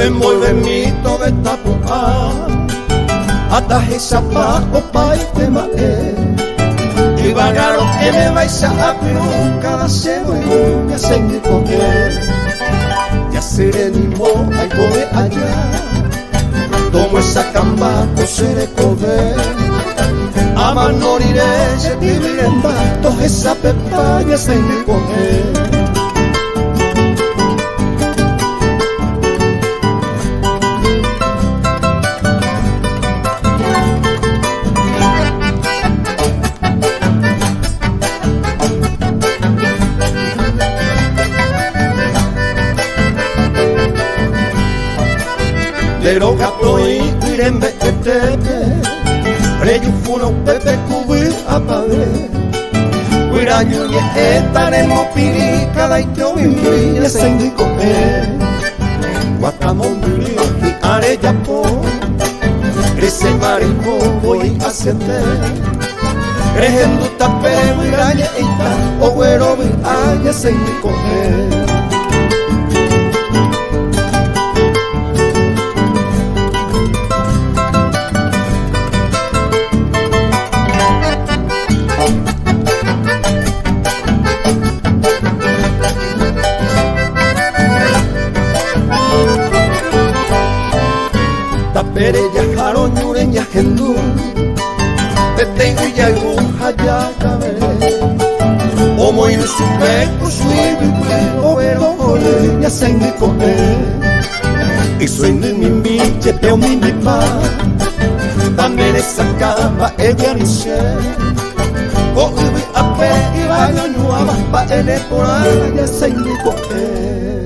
envuelve mito de tapuá, ataje zapato pa' y tema y vagaro que me vais a abrir cada cebo y Ñasaindy con él. Ya seré ni mo, algo de allá, tomo esa camba, seré comer. A manoriré, se viviré en batos, esa pepa, Ñasaindy con él. Pero gato y cuirembe que tepe, preyu funo pepe cubi apague. Cuiraño y estaremos piri, cada ito bimbi, Ñasaindy con él. Guatamondri y areyapo, crece marico, voy a ascender. Creyendo tape, cuiraña y ta, o güero vi a Ñasaindy con él. Tapere ya jaro ñuren ya gendú, te tengo ya ibuja ya caberé. Omo y no supe, usui vive, overo ole, Ñasaindy con él. Y sueño mi miche, peo mi pa, también esa cama, ella ni sé. O ubi a pe y vaya ñuaba, pa ele por ahí, Ñasaindy con él.